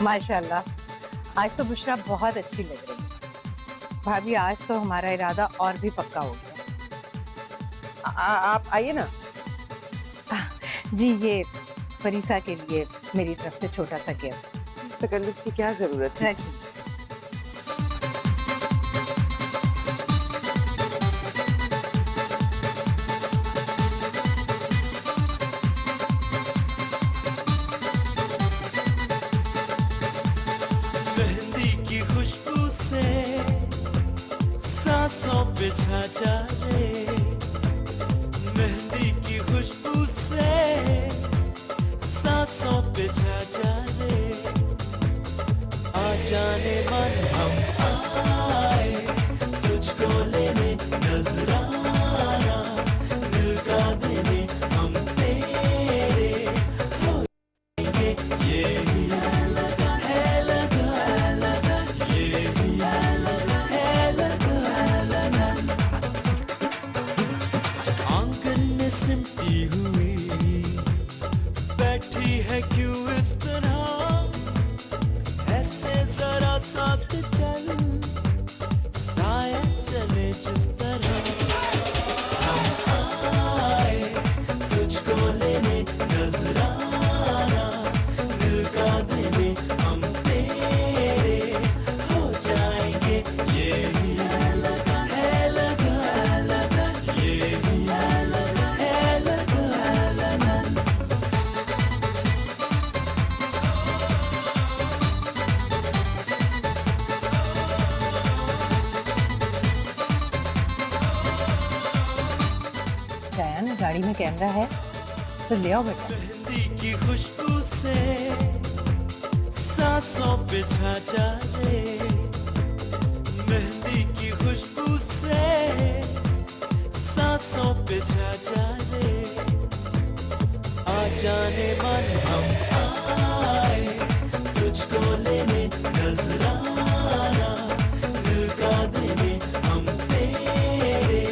माशाल्लाह, आज तो बुशरा बहुत अच्छी लग रही है। भाभी, आज तो हमारा इरादा और भी पक्का हो गया। आप आइए ना। जी, ये फरीसा के लिए मेरी तरफ से छोटा सा गिफ्ट। इस तकल्लुफ की क्या जरूरत है? मेहंदी की खुशबू से सांसों पे छा जा रे, मेहंदी की खुशबू से सांसों पे छा जा रे, आ जाने मन हम आए तुझको लेने, नजराना दिल का देने, हम तेरे हो जाएंगे, ये ही लगा है, लगा ये ही लगा है, लगा आंगन में सिमटी हुई बैठी है क्यों इस तरह, ऐसे जरा साथ चल, साया चले जिस तरह, हम आए तुझको लेने, नजराना दिल का देने, हम तेरे हो जाएंगे, ये ही लगा है, लगा ये ही लगा है, लगा जाया, गाड़ी में कैमरा है तो ले आओ बेटा। मेहंदी की खुशबू से सांसों पे छा जा रे, मेहंदी की खुशबू से सांसों पे छा जा रे, आ जाने मन हम आए तुझको लेने, नजराना दिल का देने, हम तेरे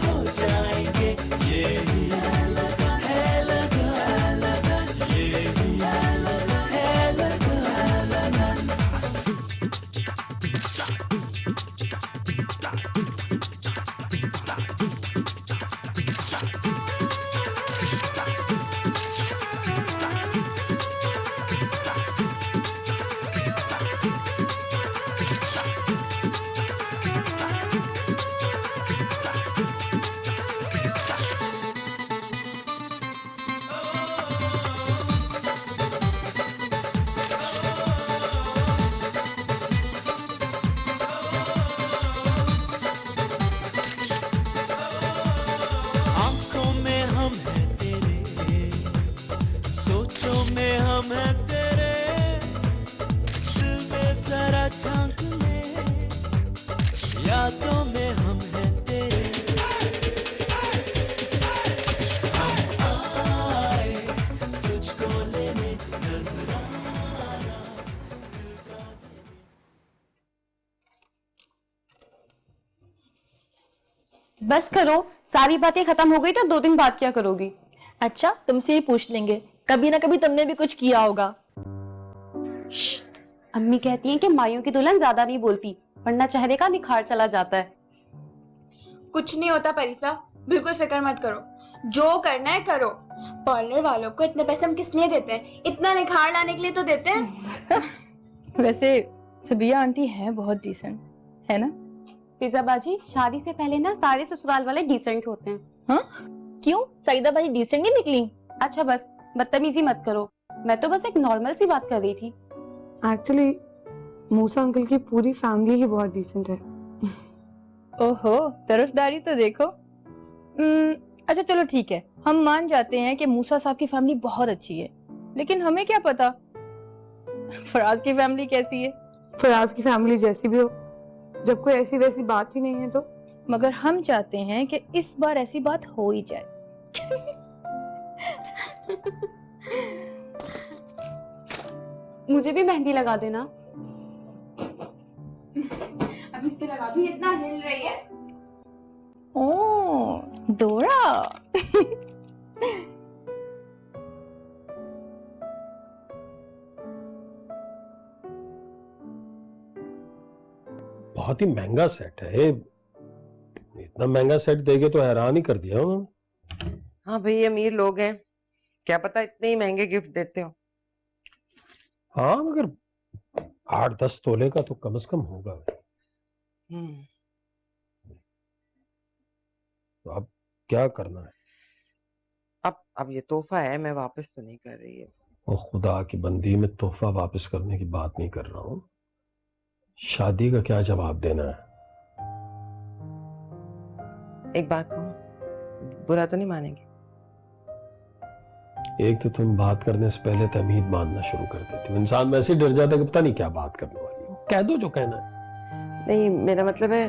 हो जाएंगे, ये ही लगा है, लगा ये ही लगा है, लगा आंखों में हम हैं तेरे, सोचों में हम हैं तेरे, दिल में जरा झांक ले, यादों में हम हैं तेरे, हम आए तुझको लेने, नजराना दिल का देने। बस करो, सारी बातें खत्म हो गई तो 2 दिन बाद क्या करोगी? अच्छा, तुमसे ही पूछ लेंगे, कभी ना कभी तुमने भी कुछ किया होगा। अम्मी कहती हैं कि माइयों की दुल्हन ज्यादा नहीं बोलती वरना चेहरे का निखार चला जाता है। कुछ नहीं होता परिसा, बिल्कुल फिक्र मत करो, जो करना है करो। पार्लर वालों को इतने पैसे हम किस लिए देते हैं? इतना निखार लाने के लिए तो देते हैं। वैसे सबिया आंटी है बहुत डिसेंट, है ना? पिज़्ज़ा बाजी, शादी से पहले ना सारे ससुराल वाले डिसेंट होते हैं। हाँ? क्यों, सईदा भाई डिसेंट नहीं निकली? अच्छा बस बदतमीजी मत करो, मैं तो बस एक नॉर्मल सी बात कर रही थी। एक्चुअली मूसा अंकल की पूरी फैमिली ही बहुत डिसेंट है। ओहो, तरफदारी तो देखो। अच्छा चलो ठीक है, हम मान जाते हैं कि मूसा साहब की फैमिली बहुत अच्छी है, लेकिन हमें क्या पता फराज की फैमिली कैसी है। फराज की फैमिली जैसी भी हो, जब कोई ऐसी वैसी बात ही नहीं है तो। मगर हम चाहते हैं कि इस बार ऐसी बात हो ही जाए। मुझे भी मेहंदी लगा देना। अब इसके लगा दूं, इतना हिल रही है। ओ डोरा। बहुत ही महंगा सेट है। इतना महंगा सेट देके तो हैरान ही कर दिया उन्होंने। हाँ भाई, अमीर लोग हैं, क्या पता इतने ही महंगे गिफ्ट देते हो। हाँ मगर 8-10 तोले का तो कम से कम होगा। हम्म, तो अब क्या करना है? अब ये तोहफा है, मैं वापस तो नहीं कर रही है। ओ खुदा की बंदी, मैं तोहफा वापस करने की बात नहीं कर रहा हूं। शादी का क्या जवाब देना है? एक बात कहूँ, बुरा तो नहीं मानेंगे? एक तो तुम बात करने से पहले तमीद मानना शुरू कर देती हो। इंसान वैसे ही डर जाता है कि पता नहीं क्या बात करने वाली हो। कह दो जो कहना है। नहीं, मेरा मतलब है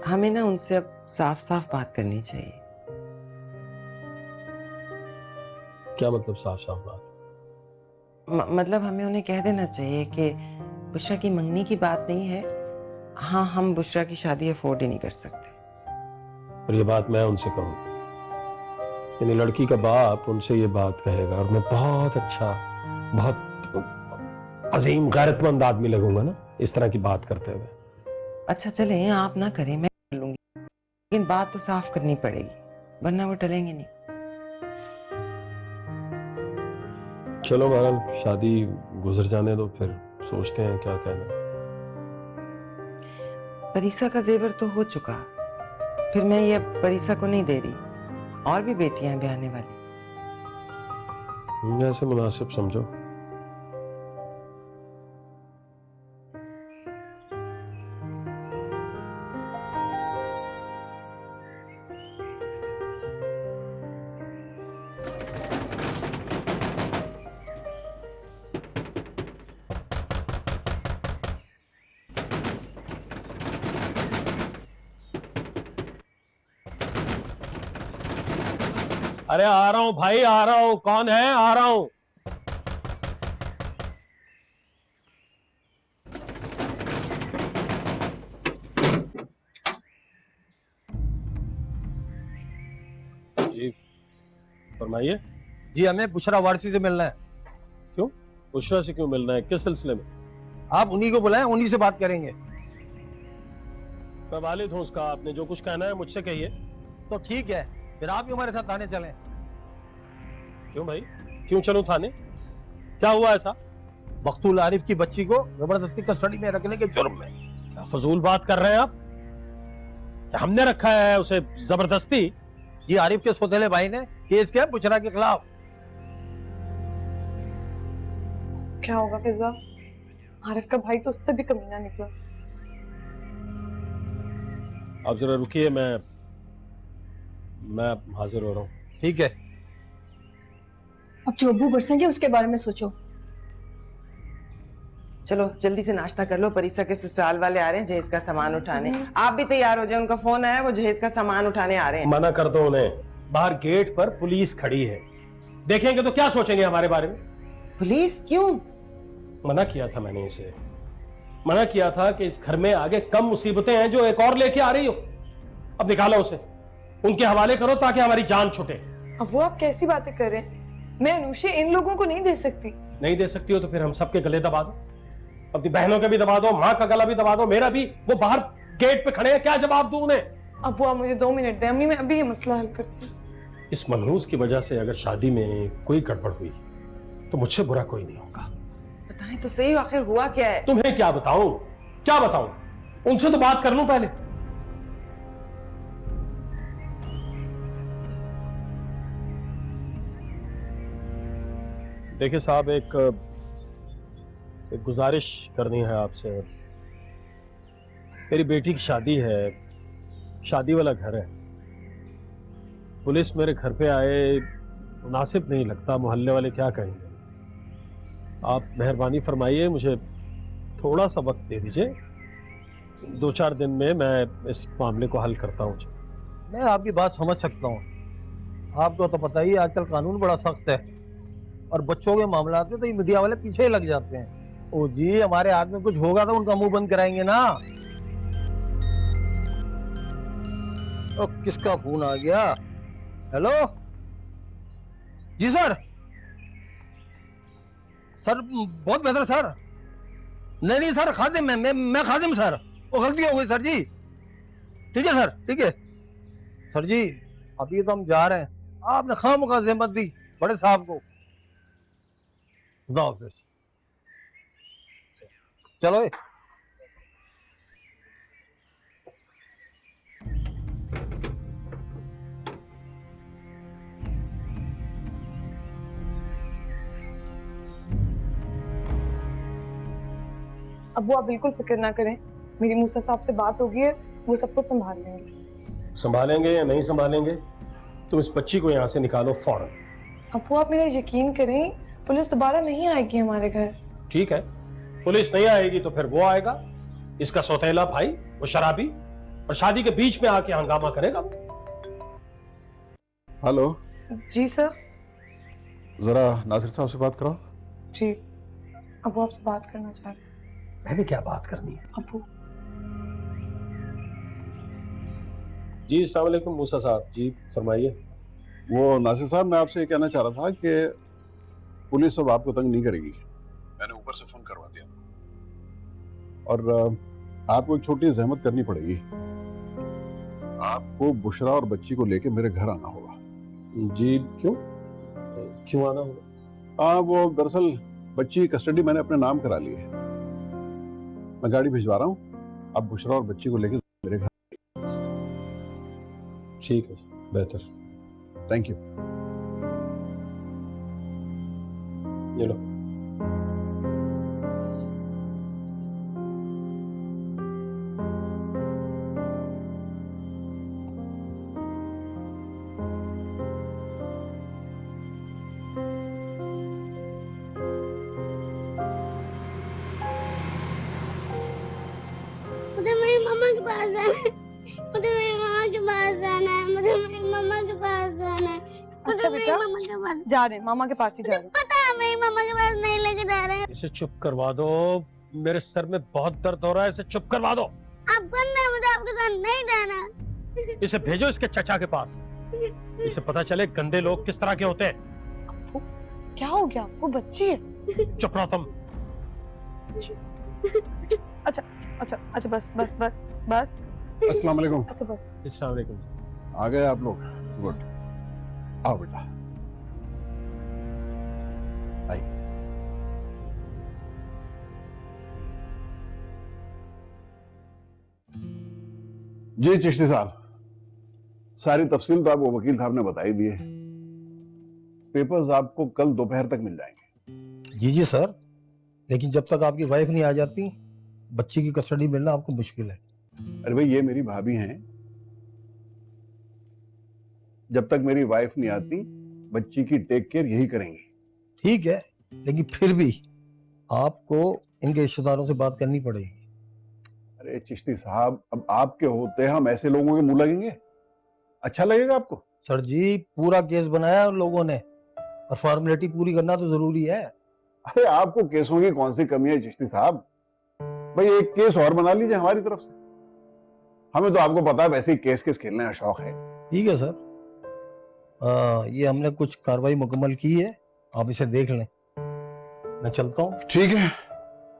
हमें ना उनसे अब साफ साफ बात करनी चाहिए। क्या मतलब साफ साफ बात? मतलब हमें उन्हें कह देना चाहिए कि बुशरा की मंगनी की बात नहीं है। हाँ, हम बुशरा की शादी अफोर्ड ही नहीं कर सकते। और ये बात मैं उनसे कहूँ, यानी लड़की का बाप उनसे ये बात कहेगा और मैं बहुत अच्छा, बहुत अजीम गैरतमंद आदमी लगूंगा ना इस तरह की बात करते हुए। अच्छा चलें, आप ना करें, मैं कर लूंगी, लेकिन बात तो साफ करनी पड़ेगी वरना वो टलेंगे नहीं। चलो बहरहाल शादी गुजर जाने दो, फिर सोचते हैं क्या कहना। परीसा का जेवर तो हो चुका, फिर मैं ये परीसा को नहीं दे रही, और भी बेटियां हैं ब्याहने वाली। जैसे मुनासिब समझो। अरे आ रहा हूं भाई, आ रहा हूं। कौन है? आ रहा हूं। जी फरमाइए। जी, हमें बुशरा वारसी से मिलना है। क्यों? बुशरा से क्यों मिलना है? किस सिलसिले में? आप उन्हीं को बुलाएं, उन्हीं से बात करेंगे। मैं वालिद हूं उसका, आपने जो कुछ कहना है मुझसे कहिए। तो ठीक है, फिर आप भी हमारे साथ थाने चलें। क्यों भाई, क्यों चलूं थाने? क्या हुआ ऐसा? बख्तुल आरिफ की बच्ची को जबरदस्ती कस्टडी में रखने के जुर्म में। क्या फजूल बात कर रहे हैं आप? क्या हमने रखा है उसे जबरदस्ती? जी, आरिफ के सौतेले भाई ने केस किया बुशरा के खिलाफ। क्या होगा फिजा? आरिफ का भाई तो उससे भी कमीना निकला। आप जरा रुकिए, मैं हाजिर हो रहा हूँ। ठीक है। अब जो अब्बू बरसेंगे उसके बारे में सोचो। चलो जल्दी से नाश्ता कर लो, परीसा के ससुराल वाले आ रहे हैं जहेज का सामान उठाने। आप भी तैयार हो जाए, उनका फोन आया, वो जहेज का सामान उठाने आ रहे हैं। मना कर दो उन्हें, बाहर गेट पर पुलिस खड़ी है, देखेंगे तो क्या सोचेंगे हमारे बारे में। पुलिस? क्यों? मना किया था मैंने इसे, मना किया था कि इस घर में आगे कम मुसीबतें हैं जो एक और लेके आ रही हो। अब निकालो उसे, उनके हवाले करो ताकि हमारी जान छूटे। अब वो आप कैसी बातें कर रहे हैं? मैं अनुषे इन लोगों को नहीं दे सकती। नहीं दे सकती हो तो फिर हम सबके गले दबा दो, अपनी बहनों के भी दबा दो, माँ का गला भी दबा दो, मेरा भी। वो बाहर गेट पे खड़े हैं, क्या जवाब दूं उन्हें? अब वो आप मुझे 2 मिनट दें, अम्मी मैं अभी ये मसला हल करती हूँ। इस मनहूस की वजह से अगर शादी में कोई गड़बड़ हुई तो मुझसे बुरा कोई नहीं होगा। बताएं तो सही, आखिर हुआ क्या है? तुम्हें क्या बताऊं, क्या बताऊं? उनसे तो बात कर लूं पहले। देखिए साहब, एक गुजारिश करनी है आपसे। मेरी बेटी की शादी है, शादी वाला घर है। पुलिस मेरे घर पे आए, मुनासिब नहीं लगता, मोहल्ले वाले क्या कहेंगे। आप मेहरबानी फरमाइए, मुझे थोड़ा सा वक्त दे दीजिए, 2-4 दिन में मैं इस मामले को हल करता हूँ। मैं आपकी बात समझ सकता हूँ, आपको तो पता ही है आजकल कानून बड़ा सख्त है और बच्चों के मामला में तो ये मीडिया वाले पीछे ही लग जाते हैं। ओ जी, हमारे हाथ में कुछ होगा तो उनका मुंह बंद कराएंगे ना। ओ, किसका फोन आ गया? हेलो जी सर। सर बहुत बेहतर सर। नहीं सर, खादिम मैं खादिम सर। वो गलती हो गई सर जी। ठीक है सर, ठीक है सर जी। अभी तो हम जा रहे हैं, आपने खामखा ज़हमत दी बड़े साहब को। खुदा हाफिज़। चलो ए। अबू आप बिल्कुल फिक्र ना करें, मेरी मूसा साहब से बात होगी है, वो सब कुछ संभाल लेंगे। संभालेंगे या नहीं संभालेंगे, तुम इस बच्ची को यहाँ से निकालो फौरन। अबू आप मेरा यकीन करें, पुलिस दोबारा नहीं आएगी हमारे घर। ठीक है, पुलिस नहीं आएगी तो फिर वो आएगा, इसका सौतेला भाई, वो शराबी, और शादी के बीच में आके हंगामा करेगा। हेलो जी सर। जरा नासिर साहब से बात कराओ। जी अबू आपसे बात करना चाह रहे हैं। मैंने क्या बात करनी है? अबू जी अस्सलाम वालेकुम मूसा साहब, जी फरमाइए। वो नासिर साहब, मैं आपसे ये कहना चाह रहा था कि पुलिस अब आपको तंग नहीं करेगी, मैंने ऊपर से फोन करवा दिया। और आपको एक छोटी जहमत करनी पड़ेगी, आपको बुशरा और बच्ची को लेके मेरे घर आना होगा। जी क्यों क्यों आना होगा? हाँ, वो दरअसल बच्ची की कस्टडी मैंने अपने नाम करा ली है, मैं गाड़ी भिजवा रहा हूँ, आप बुशरा और बच्ची को लेके मेरे घर। ठीक है, बेहतर। Thank you. ये लो। मुझे मेरी मम्मा के पास जाना है, मुझे मेरी मम्मा के पास जाना है, मुझे मेरी मम्मा के पास जाना है, मुझे अच्छा मेरी बेटा, मम्मा के पास जा रहे हैं, मामा के पास ही जा रहे हैं। पता है मेरी मम्मा के पास नहीं लेके जा रहे हैं। इसे चुप करवा दो, मेरे सर में बहुत दर्द हो रहा है, इसे चुप करवा दो। आप कौन है, मुझे आपके साथ नहीं जाना। इसे भेजो इसके चचा के पास, इसे पता चले गंदे लोग किस तरह के होते हैं। अबू क्या हो गया आपको, बच्ची है। चुप रहो तुम। अच्छा अच्छा अच्छा, बस बस बस बस। अस्सलाम वालेकुम। अच्छा बस। अस्सलाम वालेकुम। आ गए आप लोग, गुड। आओ बेटा, आइए। जी चिश्ती साहब, सारी तफसील तो आपको वकील साहब ने बताई दी है, पेपर्स आपको कल दोपहर तक मिल जाएंगे। जी जी सर, लेकिन जब तक आपकी वाइफ नहीं आ जाती, बच्ची की कस्टडी मिलना आपको मुश्किल है। अरे भाई, ये मेरी भाभी हैं, जब तक मेरी वाइफ नहीं आती बच्ची की टेक केयर यही करेंगी। ठीक है, लेकिन फिर भी आपको इनके रिश्तेदारों से बात करनी पड़ेगी। अरे चिश्ती साहब, अब आपके होते हम ऐसे लोगों के मुंह लगेंगे? अच्छा लगेगा आपको? सर जी, पूरा केस बनाया है उन लोगों ने, और फॉर्मेलिटी पूरी करना तो जरूरी है। अरे आपको केसों की कौन सी कमी है चिश्ती साहब? भाई एक केस और बना लीजिए हमारी तरफ से, हमें तो आपको पता है वैसे ही केस खेलने का शौक है। ठीक है सर, ये हमने कुछ कार्रवाई मुकम्मल की है, आप इसे देख लें। मैं चलता हूँ। ठीक है,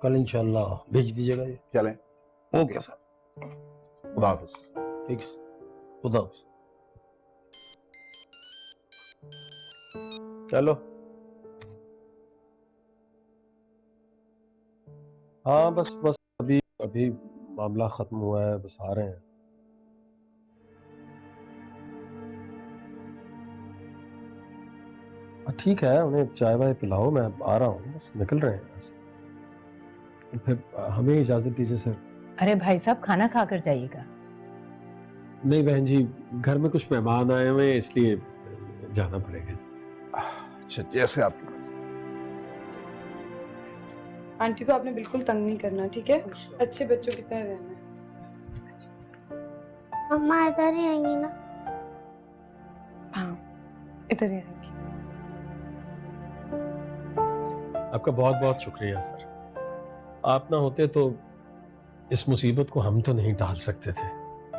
कल इंशाल्लाह भेज दीजिएगा ये। चलें। ओके सर, खुदा हाफिज। ठीक है, खुदा हाफिज। चलो। हाँ बस बस अभी अभी मामला खत्म हुआ है, बस आ रहे हैं। ठीक है, उन्हें चाय वाय पिलाओ, मैं आ रहा हूँ, बस निकल रहे हैं बस। फिर हमें इजाजत दीजिए सर। अरे भाई साहब, खाना खाकर जाइएगा। नहीं बहन जी, घर में कुछ मेहमान आए हुए हैं, इसलिए जाना पड़ेगा। अच्छा, जैसे आपकी मर्जी। आंटी को आपने बिल्कुल तंग नहीं करना, ठीक है? अच्छे बच्चों की तरह रहना है। मम्मा इधर ही आएंगी ना? हाँ, इधर ही आएंगी। आपका बहुत बहुत शुक्रिया सर, आप ना होते तो इस मुसीबत को हम तो नहीं टाल सकते थे।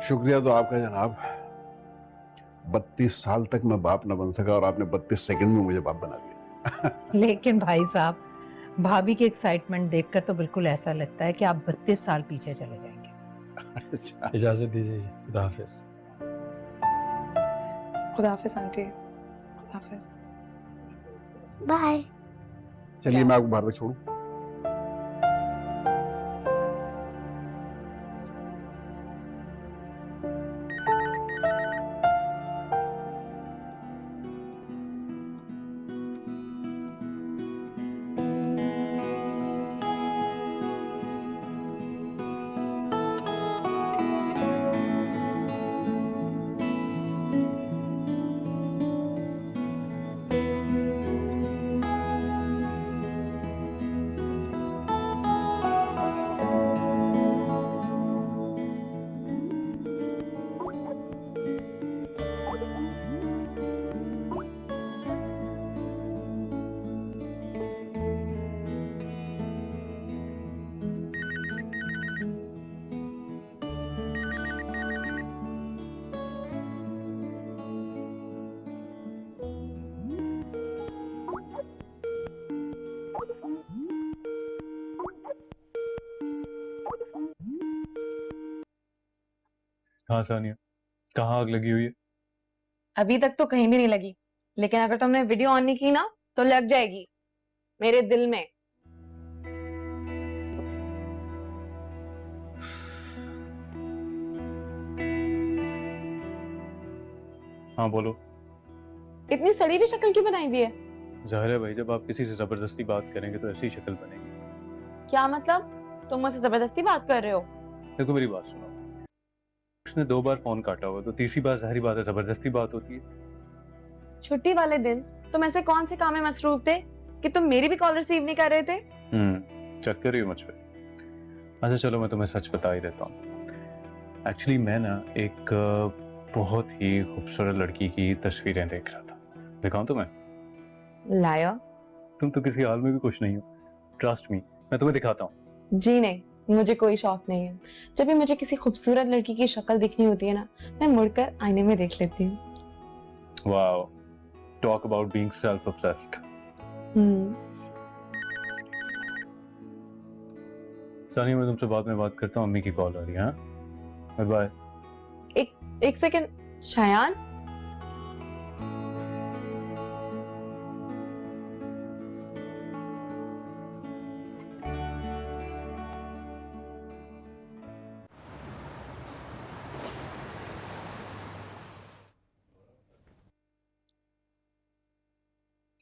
शुक्रिया तो आपका जनाब, 32 साल तक मैं बाप न बन सका और आपने 32 सेकंड में मुझे बाप बना दिया। लेकिन भाई साहब, भाभी की एक्साइटमेंट देखकर तो बिल्कुल ऐसा लगता है कि आप 32 साल पीछे चले जाएंगे। अच्छा इजाजत दीजिए जी, खुदा हाफिज। खुदा हाफिज आंटी, खुदा हाफिज। बाय। चलिए मैं आपको बाहर तक छोड़ूं। हाँ सानिया, कहाँ आग लगी हुई है? अभी तक तो कहीं भी नहीं लगी, लेकिन अगर तुमने वीडियो ऑन नहीं की ना तो लग जाएगी मेरे दिल में। हाँ बोलो। इतनी सड़ी हुई शक्ल क्यों बनाई हुई है? जाहिर है भाई, जब आप किसी से जबरदस्ती बात करेंगे तो ऐसी ही शक्ल बनेगी। क्या मतलब? तुम मुझसे जबरदस्ती बात कर रहे हो? देखो मेरी बात सुनो, उसने 2 बार फोन काटा होगा तो तीसरी बार जाहिर बात है जबरदस्ती बात होती है। छुट्टी वाले दिन तुम ऐसे कौन से काम में मसरूफ थे कि तुम मेरी भी कॉल रिसीव नहीं कर रहे थे? चेक कर रही हो मुझ पे? अच्छा चलो मैं तुम्हें सच बता ही देता हूँ। एक्चुअली मैं ना एक बहुत ही खूबसूरत लड़की की तस्वीरें देख रहा था। दिखाऊं तुम्हें? लाया। तुम तो किसी हाल में भी खुश नहीं हो। ट्रस्ट मी, मैं तुम्हें दिखाता हूँ। जी नहीं, मुझे कोई शौक नहीं है। जब भी मुझे किसी खूबसूरत लड़की की शक्ल दिखनी होती है ना, मैं मुड़कर आईने में देख लेती हूँ। Wow, talk about being self obsessed. Sania मैं तुमसे बाद में बात करता हूँ, अम्मी की कॉल आ रही है। हाँ बाय। एक सेकंड, शायान।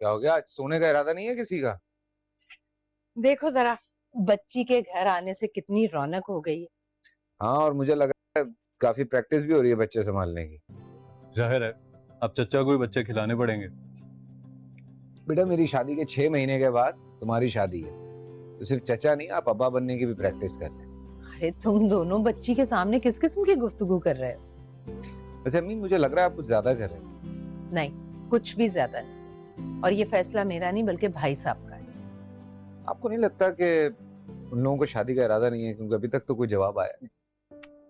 क्या हो गया? आज सोने का इरादा नहीं है किसी का? देखो जरा, बच्ची के घर आने से कितनी रौनक हो गई है। हाँ, और मुझे लगा है काफी प्रैक्टिस भी हो रही है बच्चे संभालने की। जाहिर है अब चचा को ही बच्चे खिलाने पड़ेंगे। बेटा मेरी शादी के 6 महीने के बाद तुम्हारी शादी है, तो सिर्फ चचा नहीं, आप अब्बा बनने की भी प्रैक्टिस कर लें। अरे तुम दोनों बच्ची के सामने किस किस्म की गुफ्तगू कर रहे हो? वैसे अम्मी मुझे लग रहा है आप कुछ ज्यादा कर रहे हैं। नहीं, कुछ भी ज्यादा नहीं। और ये फैसला मेरा नहीं बल्कि भाई साहब का है। आपको नहीं लगता कि उन लोगों को शादी का इरादा नहीं है? क्योंकि अभी तक तो कोई जवाब आया नहीं।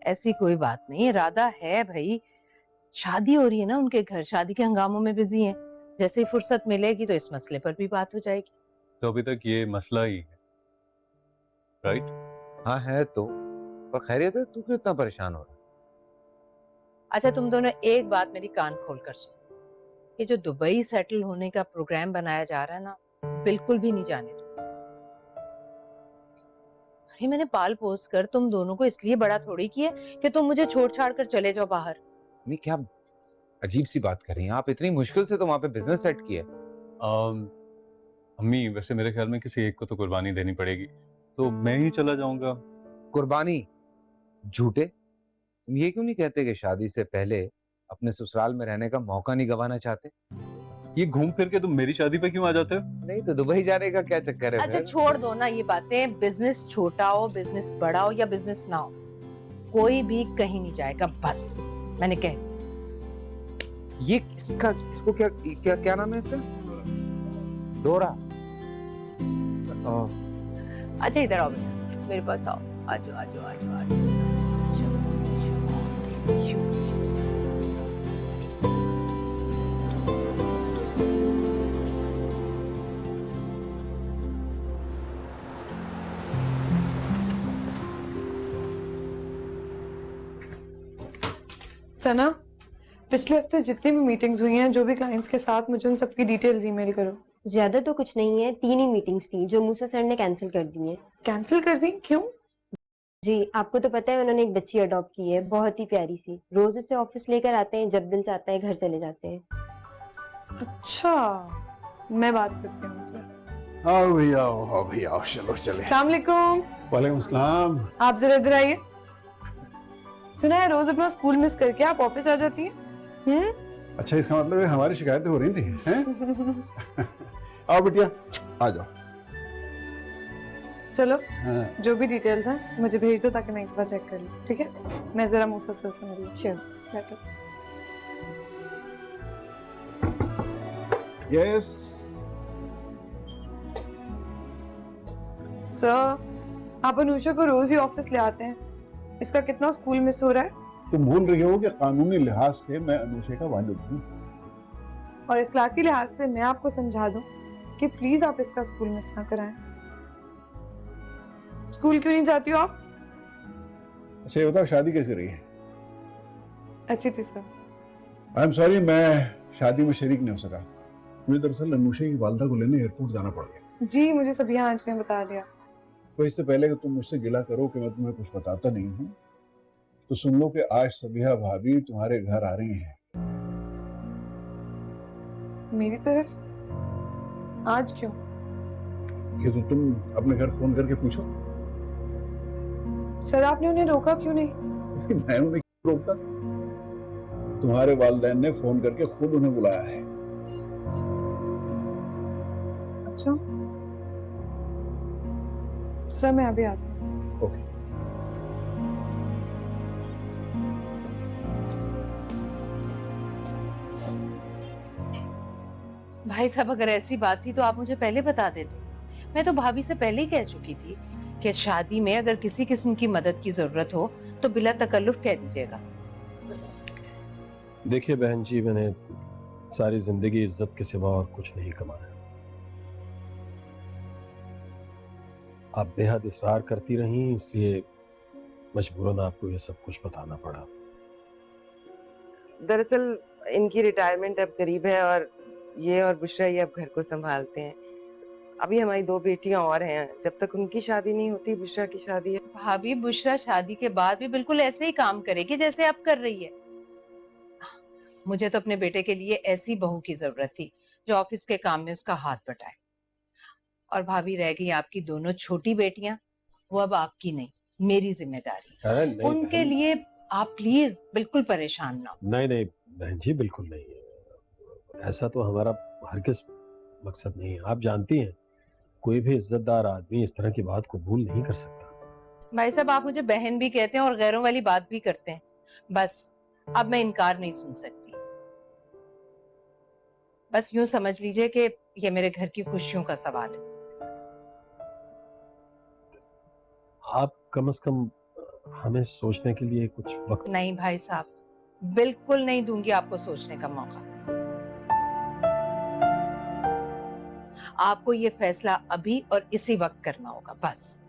ऐसी कोई बात नहीं, इरादा है भाई। शादी हो रही है ना उनके घर, शादी के हंगामों में बिजी हैं। जैसे ही फुर्सत मिलेगी तो इस मसले पर भी बात हो जाएगी। तो अभी तक ये मसला ही है, राइट? हाँ है तो, पर खैरियत है? तू क्यों इतना परेशान हो रहा है? अच्छा तुम दोनों एक बात मेरी कान खोल कर सुनो। ये जो दुबई सेटल होने का प्रोग्राम बनाया जा रहा है ना, बिल्कुल भी नहीं जाने दो। अरे मैंने पाल पोस कर तुम दोनों को इसलिए बड़ा थोड़ी किया कि तुम मुझे छोड़ छाड़ कर चले जाओ बाहर। अम्मी क्या अजीब सी बात कर रही हैं आप? इतनी मुश्किल से तो वहां पे बिजनेस सेट किया। अम्मी वैसे मेरे ख्याल में किसी एक को तो कुर्बानी देनी पड़ेगी, तो मैं ही चला जाऊंगा। कुर्बानी? झूठे। तुम ये क्यों नहीं कहते कि शादी से पहले अपने ससुराल में रहने का मौका नहीं गंवाना चाहते? ये घूम फिर के तुम मेरी शादी पे क्यों आ जाते हो? नहीं तो दुबई जाने का क्या चक्कर है? अच्छा छोड़ दो ना ये बातें। बिजनेस छोटा हो, बिजनेस बड़ा हो या बिजनेस ना हो, कोई भी कहीं नहीं जाएगा, बस मैंने कह दिया। ये इसको क्या नाम है इसका? डोरा। अच्छा इधर आओ बेटा, मेरे पास आओ। आजो आजो आजो आजो। सना, पिछले हफ्ते जितनी भी मीटिंग्स हुई हैं जो भी क्लाइंट्स के साथ, मुझे उन सबकी डिटेल्स ईमेल करो। ज्यादा तो कुछ नहीं है, 3 ही मीटिंग्स थी जो मूसा सर ने कैंसिल कर दी हैं। कैंसिल कर दी? क्यों? जी आपको तो पता है उन्होंने एक बच्ची अडॉप्ट की है, बहुत ही प्यारी सी। रोज उसे ऑफिस लेकर आते हैं, जब दिल चाहता है घर चले जाते हैं। अच्छा, मैं बात करती हूँ उनसे। आओ भैया आओ भैया आओ, चलो चले। अस्सलाम वालेकुम। वालेकुम सलाम। आप जरा इधर आइए। सुना है रोज अपना स्कूल मिस करके आप ऑफिस आ जाती हैं? अच्छा, इसका मतलब है हमारी शिकायतें हो रही थी हैं? आओ बिटिया, आ जाओ। चलो हाँ। जो भी डिटेल्स हैं मुझे भेज दो ताकि मैं एक बार चेक कर लूँ, ठीक है? मैं जरा मूसा सर से मिलूँ। श्योर। बैठो। यस सर, आप अनुषा को रोज ही ऑफिस ले आते हैं, इसका कितना स्कूल मिस हो रहा है? तुम भूल रही हो कि कानूनी लिहाज से मैं अनुषा का वालिद हूँ, और इखलाकी लिहाज से मैं आपको समझा दूं कि प्लीज आप इसका स्कूल मिस ना कराएं। स्कूल क्यों नहीं जाती हो आप? अच्छा ये बताओ, शादी कैसी रही है? अच्छी थी सर। आई एम सॉरी, मैं शादी में शरीक नहीं हो सका। मुझे दरअसल अनुषा की वालदा को लेने एयरपोर्ट जाना पड़ गया। जी मुझे सबिहा आंटी ने बता दिया। तो इससे पहले कि तुम मुझसे गिला करो कि मैं तुम्हें कुछ बताता नहीं हूँ, तो सुन लो कि आज सबिहा भाभी तुम्हारे घर आ रही हैं। मेरी तरफ? आज क्यों? ये तो तुम अपने घर फोन करके पूछो। सर आपने उन्हें रोका क्यों नहीं? मैं उन्हें क्यों रोकता? तुम्हारे वालिदैन ने फोन करके खुद उन्हें बुलाया है। अच्छा सर, मैं अभी आती हूँ। ओके। भाई साहब, अगर ऐसी बात थी तो आप मुझे पहले बता देते। मैं तो भाभी से पहले ही कह चुकी थी कि शादी में अगर किसी किस्म की मदद की जरूरत हो तो बिला तकल्लुफ कह दीजिएगा। देखिए बहन जी, मैंने सारी जिंदगी इज्जत के सिवा और कुछ नहीं कमाया। आप बेहद इसरार करती रहीं, इसलिए मजबूरन आपको ये सब कुछ बताना पड़ा। दरअसल इनकी रिटायरमेंट अब करीब है और ये और बुशरा ये अब घर को संभालते हैं। अभी हमारी 2 बेटियां और हैं, जब तक उनकी शादी नहीं होती, बुशरा की शादी है। भाभी, बुशरा शादी के बाद भी बिल्कुल ऐसे ही काम करेगी जैसे अब कर रही है। मुझे तो अपने बेटे के लिए ऐसी बहू की जरूरत थी जो ऑफिस के काम में उसका हाथ बटाए। और भाभी, रह गई आपकी दोनों छोटी बेटियां, वो अब आपकी नहीं, मेरी जिम्मेदारी। उनके लिए आप प्लीज बिल्कुल परेशान ना हो। नहीं नहीं बहन जी, बिल्कुल नहीं है। ऐसा तो हमारा हरगिज़ मकसद नहीं है। आप जानती हैं, कोई भी इज्जतदार आदमी इस तरह की बात कबूल नहीं कर सकता। भाई साहब, आप मुझे बहन भी कहते हैं और गैरों वाली बात भी करते हैं। बस अब मैं इनकार नहीं सुन सकती। बस यूं समझ लीजिए कि ये मेरे घर की खुशियों का सवाल है। आप कम से कम हमें सोचने के लिए कुछ वक्त। नहीं भाई साहब, बिल्कुल नहीं दूंगी आपको सोचने का मौका। आपको ये फैसला अभी और इसी वक्त करना होगा, बस।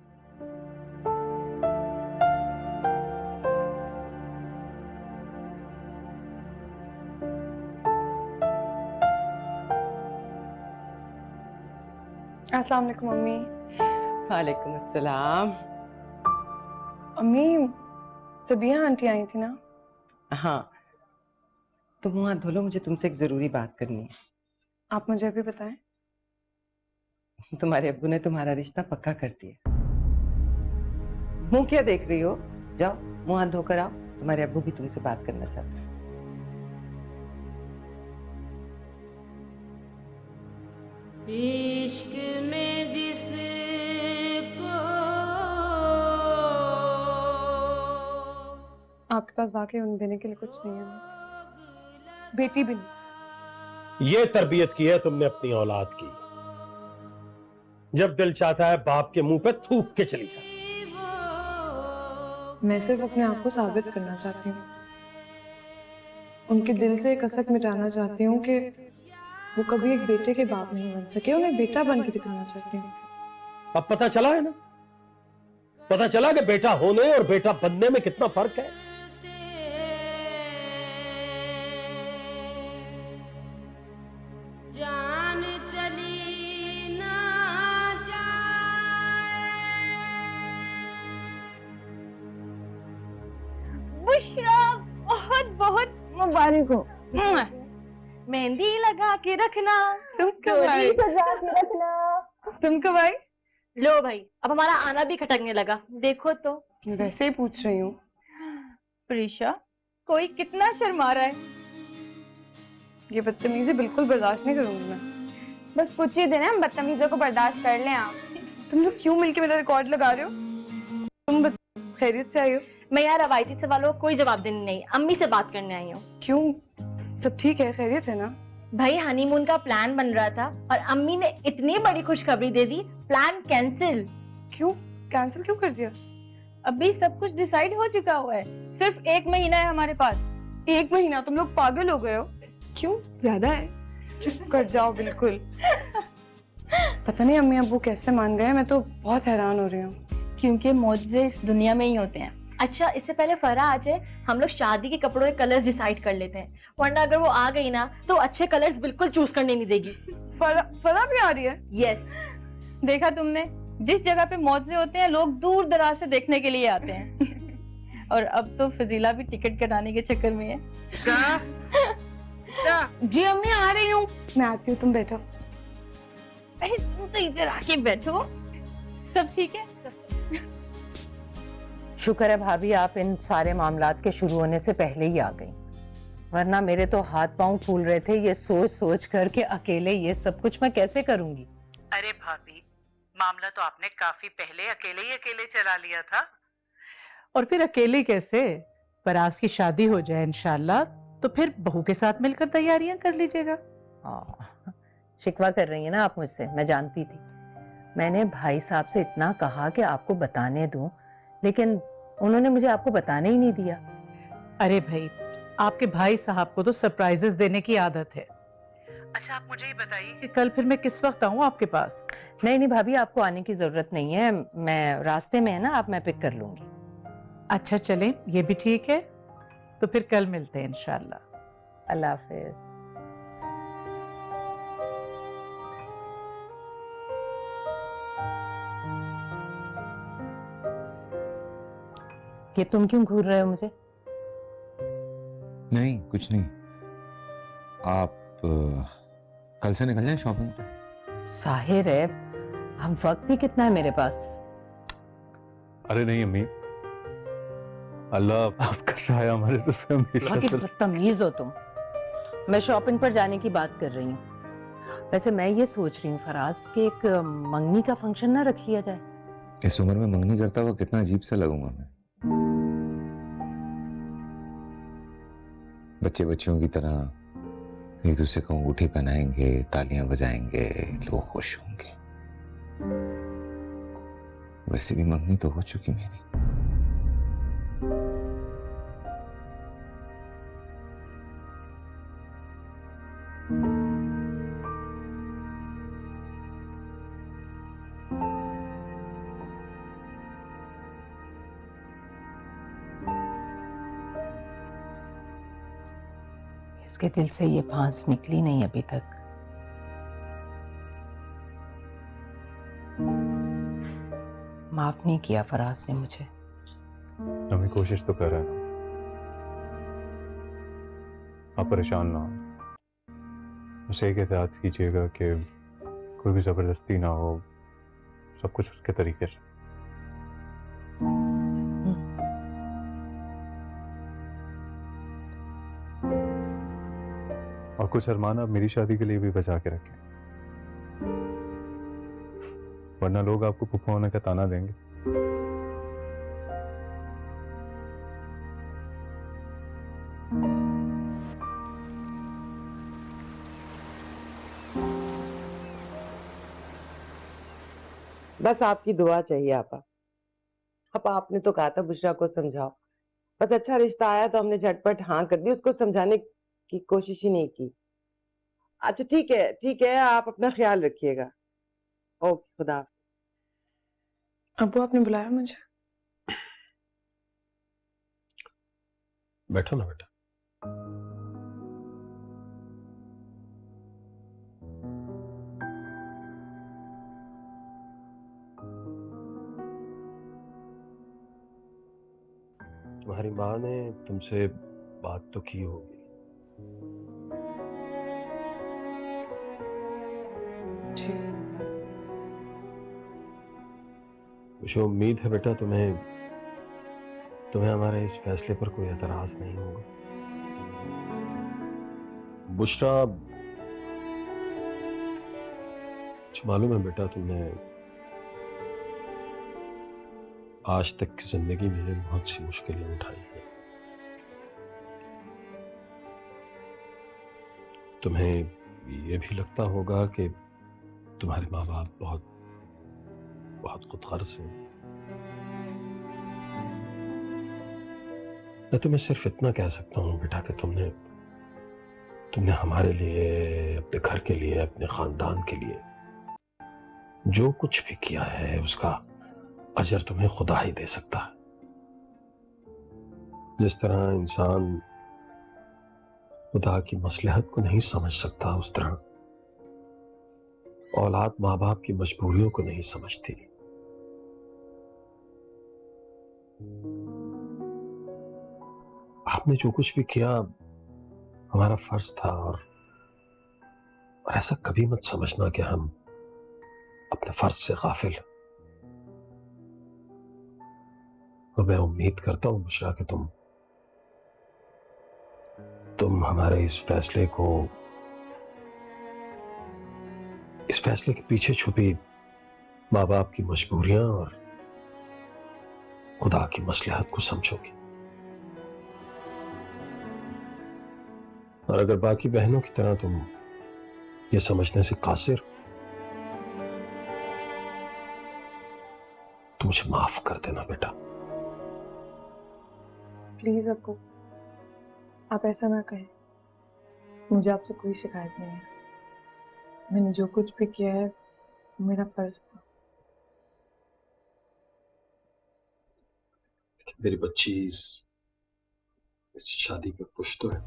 अस्सलाम वालेकुम अम्मी। वालेकुम अस्सलाम। अम्मी, सबिहा आंटी आई थी ना? हाँ, तुम मुंह हाथ धो लो, मुझे तुमसे एक जरूरी बात करनी है। आप मुझे अभी बताएं। तुम्हारे अब्बू ने तुम्हारा रिश्ता पक्का कर दिया। मुंह क्या देख रही हो? जाओ मुंह हाथ धोकर आओ, तुम्हारे अब्बू भी तुमसे बात करना चाहते हैं। इश्क में जिसको आपके पास वाकई उन देने के लिए कुछ नहीं है, बेटी भी नहीं। ये तरबियत की है तुमने अपनी औलाद की। जब दिल चाहता है बाप के मुंह पे थूक के चली जाती। मैं सिर्फ अपने आप को साबित करना चाहती हूँ, उनके दिल से कसक मिटाना चाहती हूँ कि वो कभी एक बेटे के बाप नहीं बन सके, उन्हें बेटा बन के दिखाना चाहती हूँ। अब पता चला है ना, पता चला कि बेटा होने और बेटा बनने में कितना फर्क है। बुशरा, बहुत बहुत मुबारक हो। मेहंदी लगा के रखना, तुम कब आई? सजा के रखना। तुम कब आई? लो भाई, अब हमारा आना भी खटकने लगा, देखो तो। वैसे ही पूछ रही हूँ। प्रीशा, कोई कितना शर्मा रहा है। ये बदतमीजी बिल्कुल बर्दाश्त नहीं करूंगी मैं। बस कुछ ही दिन है, हम बदतमीजों को बर्दाश्त कर लें आप। तुम लोग क्यों मिलके मेरा रिकॉर्ड लगा रहे हो? तुम खैरियत से आई हो? मैं यार रवायती सवालों को कोई जवाब देने नहीं, अम्मी से बात करने आई हूँ। क्यों, सब ठीक है, खैरियत है ना? भाई हनीमून का प्लान बन रहा था और अम्मी ने इतनी बड़ी खुशखबरी दे दी, प्लान कैंसिल। क्यों कैंसिल क्यों कर दिया? अभी सब कुछ डिसाइड हो चुका हुआ है, सिर्फ 1 महीना है हमारे पास। 1 महीना? तुम लोग पागल हो गए हो? क्यों, ज्यादा है? चुप कर जाओ बिल्कुल। पता नहीं अम्मी अब्बू कैसे मान गए, मैं तो बहुत हैरान हो रही हूँ। क्योंकि मौजे इस दुनिया में ही होते हैं। अच्छा, इससे पहले फरा आ जाए, हम लोग शादी के कपड़ों के कलर्स डिसाइड कर लेते हैं, वरना अगर वो आ गई ना तो अच्छे कलर्स बिल्कुल चूज करने नहीं देगी। फरा भी आ रही है? यस। देखा तुमने, जिस जगह पे मौजे होते हैं लोग दूर दराज से देखने के लिए आते हैं। और अब तो फजीला भी टिकट कटाने के चक्कर में है। जी अम्मी आ रही हूँ। मैं आती हूँ, तुम बैठो। अरे तुम तो इधर आके बैठो। सब ठीक है? शुक्र है भाभी आप इन सारे मामलात के शुरू होने से पहले ही आ गई, वरना मेरे तो हाथ पांव फूल रहे थे ये सोच सोच कर के अकेले ये सब कुछ मैं कैसे करूंगी। अरे भाभी, मामला तो आपने काफी पहले अकेले चला लिया था। और फिर अकेले कैसे, परास की शादी हो जाए इंशाल्लाह तो फिर बहू के साथ मिलकर तैयारियां कर लीजिएगा। शिकवा कर रही है ना आप मुझसे, मैं जानती थी। मैंने भाई साहब से इतना कहा कि आपको बताने दूं, लेकिन उन्होंने मुझे आपको बताने ही नहीं दिया। अरे भाई, आपके भाई साहब को तो सरप्राइजेस देने की आदत है। अच्छा आप मुझे ही बताइए कि कल फिर मैं किस वक्त आऊं आपके पास? नहीं नहीं भाभी, आपको आने की जरूरत नहीं है, मैं रास्ते में है ना, आप मैं पिक कर लूंगी। अच्छा चलें, ये भी ठीक है, तो फिर कल मिलते हैं इंशाल्लाह। अल्लाह हाफिज। ये तुम क्यों घूर रहे हो मुझे? नहीं कुछ नहीं, आप कल से निकल जाएं शॉपिंग पे। साहिर है, अब वक्त ही कितना है मेरे पास। अरे नहीं अम्मी, अल्लाह आपका साया हमारे तो हमेशा बहुत ही से। बदतमीज हो तुम। मैं शॉपिंग पर जाने की बात कर रही हूँ। वैसे मैं ये सोच रही हूँ फराज कि एक मंगनी का फंक्शन ना रख लिया जाए। इस उम्र में मंगनी करता हुआ कितना अजीब सा लगूंगा मैं। बच्चे बच्चियों की तरह एक दूसरे को अंगूठी पहनाएंगे, तालियां बजाएंगे, लोग खुश होंगे। वैसे भी मंगनी तो हो चुकी मेरी। इसके दिल से ये फांस निकली नहीं अभी तक। माफ नहीं किया फराज ने मुझे। हमें कोशिश तो कर रहा है ना, आप परेशान ना हो। बस एक एहतियात कीजिएगा कि कोई भी जबरदस्ती ना हो, सब कुछ उसके तरीके से। और कुछ अरमान आप मेरी शादी के लिए भी बचा के रखें, वरना लोग आपको फूफा होने का ताना देंगे। बस आपकी दुआ चाहिए आपा। अब आपने तो कहा था बुशरा को समझाओ, बस अच्छा रिश्ता आया तो हमने झटपट हाँ कर दी, उसको समझाने की कोशिश ही नहीं की। अच्छा ठीक है, आप अपना ख्याल रखिएगा। ओके, खुदा हाफिज। अब्बू आपने बुलाया मुझे? बैठो ना बेटा। तुम्हारी माँ ने तुमसे बात तो की होगी। जी। मुझे उम्मीद है बेटा तुम्हें हमारे इस फैसले पर कोई एतराज नहीं होगा। बुशरा, मालूम है बेटा तुमने आज तक की जिंदगी में बहुत सी मुश्किलें उठाई हैं। तुम्हें ये भी लगता होगा कि तुम्हारे माँ बाप बहुत खुदगर्ज हैं। मैं तुम्हें सिर्फ इतना कह सकता हूँ बेटा कि तुमने हमारे लिए, अपने घर के लिए, अपने खानदान के लिए जो कुछ भी किया है उसका अजर तुम्हें खुदा ही दे सकता है। जिस तरह इंसान खुदा की मसलहत को नहीं समझ सकता, उस तरह औलाद माँ बाप की मजबूरियों को नहीं समझती। आपने जो कुछ भी किया हमारा फर्ज था, और ऐसा कभी मत समझना कि हम अपने फर्ज से गाफिल हैं। और मैं उम्मीद करता हूं बुशरा कि तुम हमारे इस फैसले के पीछे छुपी माँ बाप की मजबूरियां और खुदा की मसलहत को समझोगी। और अगर बाकी बहनों की तरह तुम ये समझने से कासिर तो मुझे माफ कर देना बेटा। प्लीज अब्बू, आप ऐसा ना कहें। मुझे आपसे कोई शिकायत नहीं है। मैंने जो कुछ भी किया है वो मेरा फर्ज था। मेरी बच्ची इस शादी पे खुश तो है।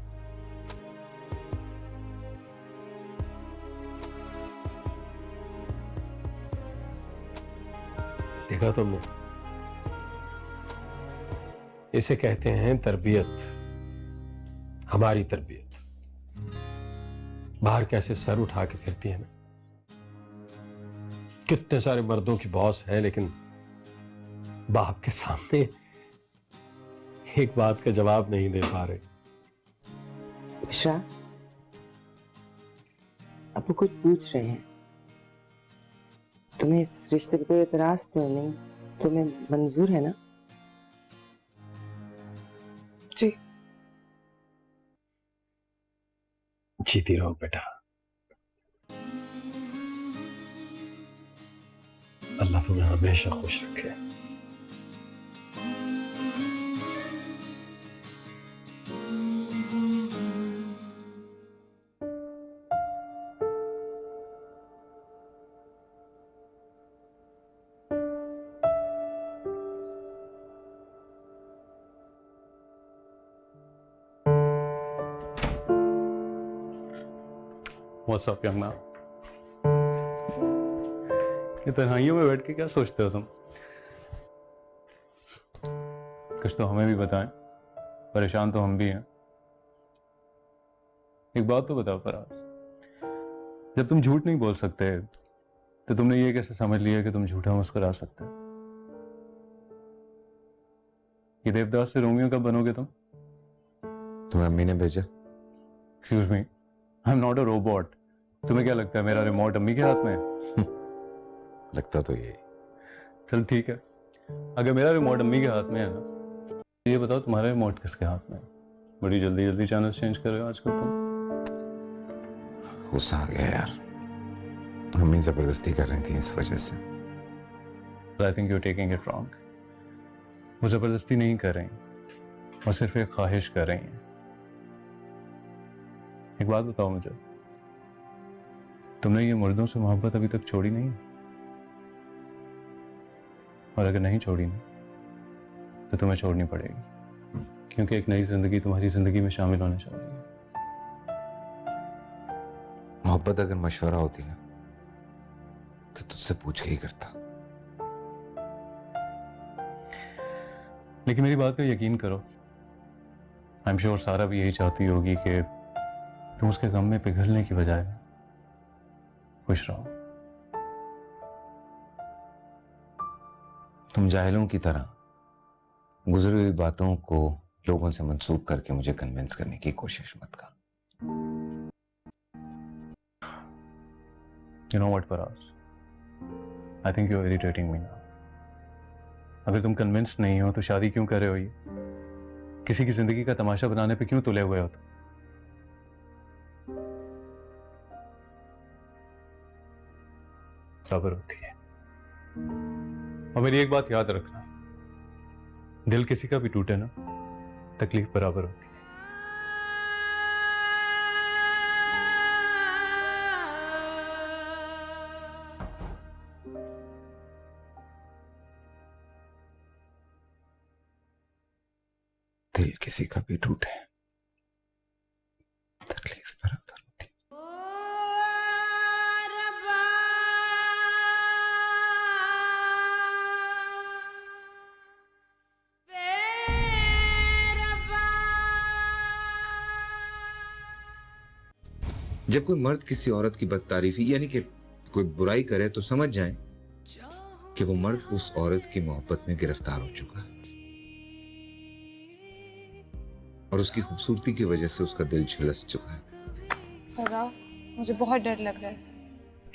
देखा तुमने, इसे कहते हैं तरबियत, हमारी तरबियत। बाहर कैसे सर उठा के फिरती है ना। कितने सारे मर्दों की बॉस है, लेकिन बाप के सामने एक बात का जवाब नहीं दे पा रहे। बुशरा, अबू कुछ पूछ रहे हैं। तुम्हें इस रिश्ते पे कोई एतराज तो नहीं? तुम्हें मंजूर है ना? जी। जीती रहो बेटा। अल्लाह तुम्हें हमेशा खुश रखे। What's up, young man? ये तन्हाइयों में बैठ के क्या सोचते हो तुम? कुछ तो हमें भी बताएं। परेशान तो हम भी हैं। एक बात तो बताओ फराज, जब तुम झूठ नहीं बोल सकते तो तुमने ये कैसे समझ लिया कि तुम झूठा मुस्कुरा सकते हो? ये देवदास से रोमियो कब बनोगे तुम? तुम्हें अम्मी ने भेजा? Excuse me, I am not a robot. तुम्हें क्या लगता है मेरा रिमोट अम्मी के हाथ में है? लगता तो यही। चल ठीक है, अगर मेरा रिमोट अम्मी के हाथ में है ना, ये बताओ तुम्हारा रिमोट किसके हाथ में है? बड़ी जल्दी जल्दी चैनल चेंज कर रहे हो आजकल तुम। गुस्सा आ गया यार, अम्मी जबरदस्ती कर रही थी इस वजह से। I think you taking it wrong. वो जबरदस्ती नहीं कर रही, वो सिर्फ एक ख्वाहिश कर रही हैं। एक बात बताओ मुझे, तुमने ये मुर्दों से मोहब्बत अभी तक छोड़ी नहीं? और अगर नहीं छोड़ी ना, तो तुम्हें छोड़नी पड़ेगी, क्योंकि एक नई जिंदगी तुम्हारी जिंदगी में शामिल होने जा रही है। मोहब्बत अगर मशवरा होती ना, तो तुझसे पूछ के ही करता। लेकिन मेरी बात पे यकीन करो, आई एम श्योर सारा भी यही चाहती होगी कि तुम उसके गम में पिघलने की बजाय खुश रहो। तुम जाहिलों की तरह गुजरी हुई बातों को लोगों से मंसूब करके मुझे कन्विंस करने की कोशिश मत कर। You know what, Faraz? I think you're irritating me now. अगर तुम कन्विंस्ड नहीं हो तो शादी क्यों कर रहे हो? ये किसी की जिंदगी का तमाशा बनाने पे क्यों तुले हुए हो तुम? सब्र होती है। और मेरी एक बात याद रखना, दिल किसी का भी टूटे ना, तकलीफ बराबर होती है। दिल किसी का भी टूटे, तकलीफ बराबर होती है। जब कोई मर्द किसी औरत की बदतारीफी यानी कि कोई बुराई करे तो समझ जाए कि वो मर्द उस औरत की मोहब्बत में गिरफ्तार हो चुका है और उसकी खूबसूरती की वजह से उसका दिल झुलस चुका है। फरा, मुझे बहुत डर लग रहा है।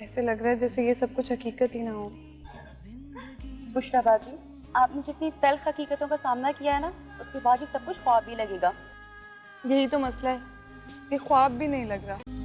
ऐसे लग रहा है जैसे ये सब कुछ हकीकत ही ना हो। बुशरा बाजी, आपने जितनी तल्ख हकीकतों का सामना किया है ना, उसके बाद ही सब कुछ ख्वाब ही लगेगा। यही तो मसला है, ये ख्वाब भी नहीं लग रहा।